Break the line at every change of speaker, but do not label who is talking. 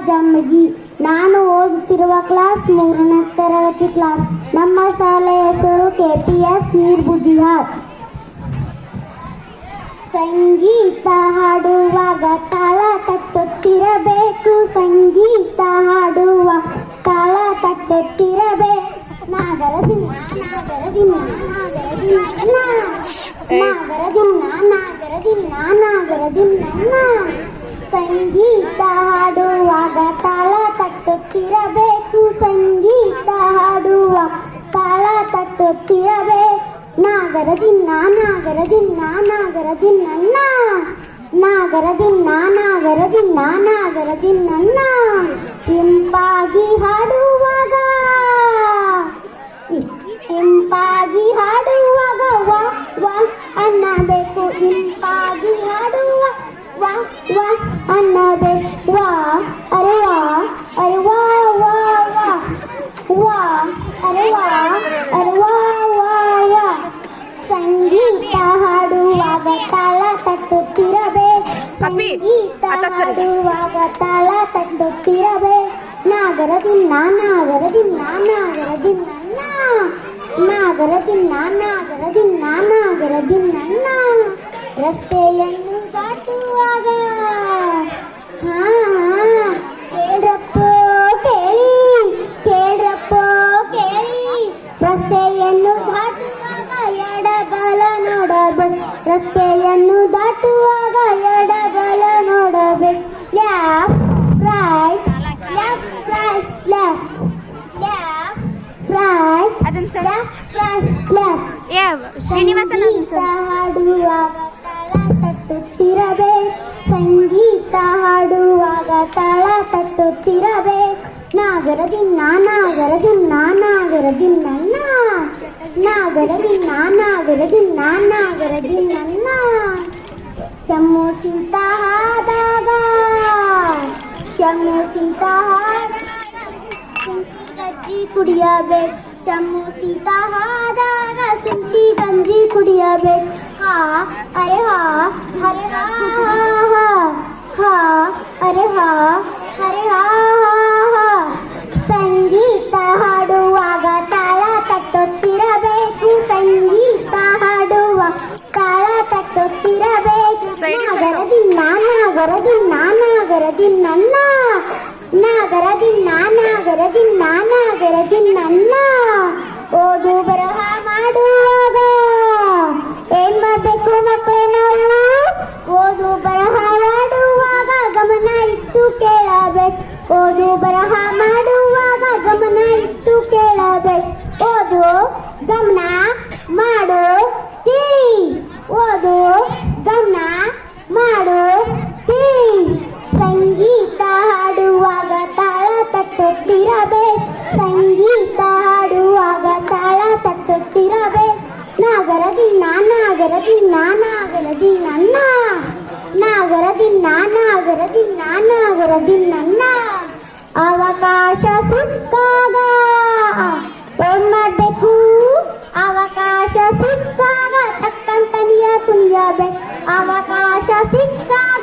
ಜಮ್ಮಗಿ. ನಾನು ಓದುತ್ತಿರುವ ಕ್ಲಾಸ್ 3ನೇ ತರಗತಿ ಕ್ಲಾಸ್. ನಮ್ಮ ಶಾಲೆಯ ಹೆಸರು KPS ನೀರ್ಬುದಿಹಾಳ್. ಸಂಗೀತ ಹಾಡುವಾಗ ತಾಳ ತಟ್ಟುತ್ತಿರಬೇಕು, ಸಂಗೀತ ಹಾಡುವ ತಾಳ ತಟ್ಟುತ್ತಿರಬೇಕು. ನಾಗರದಿನ್ನ ನಾಗರದಿನ್ನ ನಾಗರದಿನ್ನ ನಾಗರದಿನ್ನ ನಾಗರದಿನ್ನ ನಾಗರದಿನ್ನ. ಸಂಗೀತ ಹಾಡುವಾಗ ತಾಳ ತಟ್ಟುತ್ತಿರಬೇಕು, ಸಂಗೀತ ಹಾಡುವ ತಾಳ ತಟ್ಟುತ್ತಿರಬೇಕು. ನಾಗರದಿನ್ನ ನಾಗರದಿನ್ನ ನಾಗರದಿನ್ನ ನಾಗರದಿನ್ನ ನಾಗರದಿನ್ನ ನಾಗರದಿನ್ನ. ಇಂಪಾಗಿ ಹಾಡುವಾಗ ಇಂಪಾಗಿ ಹಾಡುವಾಗ ವಾ ವಾ ಅನ್ನಬೇಕು, ಇಂಪಾಗಿ ಹಾಡುವ ವಾ ವಾ ಅನ್ನಬೇಕು. ವಾ ಅರೆ ವಾ ಅರೆ ವಾ ವಾ ವಾ ವಾ ಅರೆ ವಾ ಅರೆ ವಾ ವಾ ವಾ. ಸಂಗೀತ ಹಾಡುವಾಗ ತಾಳ ತಟ್ಟುತ್ತಿರಬೇಕು, ಸಂಗೀತ ಹಾಡುವಾಗ ತಾಳ ತಟ್ಟುತ್ತಿರಬೇಕು. ನಾಗರದಿನ್ನ ನಾಗರದಿನ್ನ ನಾಗರದಿನ್ನ ನಾಗರದಿನ್ನ ನಾಗರದಿನ್ನ ನಾಗರದಿನ್ನ. ರಸ್ತೆಯನ್ನು ದಾಟುವಾಗ ಹಾ ಕೇಳ್ರಪ್ಪ ಕೇಳಿ ಕೇಳ್ರಪ್ಪ ಕೇಳಿ. ರಸ್ತೆಯನ್ನು ದಾಟುವಾಗ ಎಡಬಲ ನೋಡಬೇಕು, ರಸ್ತೆಯನ್ನು ದಾಟುವಾಗ ಎಡಬಲ ನೋಡಬೇಕು. Left right left right left left right left right left. ಸಂಗೀತ ಹಾಡುವಾಗ ತಾಳ ತಟ್ಟುತ್ತಿರಬೇಕು, ಸಂಗೀತ ಹಾಡುವಾಗ ತಾಳ ತಟ್ಟುತ್ತಿರಬೇಕು. ನಾಗರದಿನ್ನ ನಾಗರದಿನ್ನ ನಾಗರದಿನ್ನ ನಾಗರದಿನ್ನ ನಾಗರದಿನ್ನ ನಾಗರದಿನ್ನ. ಕೆಮ್ಮು ಶೀತ ಆದಾಗ ಕೆಮ್ಮು ಶೀತ ಶುಂಠಿ ಗಂಜಿ ಕುಡಿಯಬೇಕು, ಕೆಮ್ಮು ಶೀತ ಆದಾಗ ಶುಂಠಿ ಗಂಜಿ ಕುಡಿಯಬೇಕು. ಹಾ ಅರೆ ಹಾ ಹರೆ ಹಾ ಹಾ ಹಾ ಅರೆ ಹಾ ಹರೆ ಹಾ ಹಾ. ಸಂಗೀತ ಹಾಡುವಾಗ ತಾಳ ತಟ್ಟುತ್ತಿರಬೇಕು, ಸಂಗೀತ ಹಾಡುವ ತಾಳ ತಟ್ಟುತ್ತಿರಬೇಕು. ನಾಗರದಿನ್ನ ನಾಗರದಿನ್ನ ನಾಗರದಿನ್ನ ನಾಗರದಿನ್ನ ನಾಗರದಿನ್ನ ನಾಗರದಿನ್ನ. ಓದು ಬರಹ ಮಾಡುವಾಗ ಏನ್ ಮಾಡ್ಬೇಕು ಮಕ್ಕಳೇ ನಾವು? ಓದು ಬರಹ ಮಾಡುವಾಗ ಗಮನ ಇಟ್ಟು ಕೇಳಬೇಕು, ಓದು ಬರಹ ಮಾಡುವಾಗ ಗಮನ ಇಟ್ಟು ಕೇಳಬೇಕು. ಓದು ಗಮನ ಮಾಡು ತಿಳಿ, ಓದು ಗಮನ ಮಾಡು ತಿಳಿ. ಸಂಗೀತ ಹಾಡುವಾಗ ತಾಳ ತಟ್ಟುತ್ತಿರಬೇಕು, ಸಂಗೀತ ಹಾಡುವಾಗ ತಾಳ ತಟ್ಟುತ್ತಿರಬೇಕು. ನಾಗರದಿನ್ನ ನಾಗರದಿನ್ನ ನಾಗರದಿನ್ನ ನಾಗರದಿನ್ನ ನಾಗರದಿನ್ನ ನಾಗರದಿನ್ನ. ಅವಕಾಶ ಸಿಕ್ಕಾಗ ಏನ್ ಮಾಡ್ಬೇಕು? ಅವಕಾಶ ಸಿಕ್ಕಾಗ ತಕ್ಕಂತನಿಯ ತುಳಿಯಬೇಕು, ಅವಕಾಶ ಸಿಕ್ಕಾಗ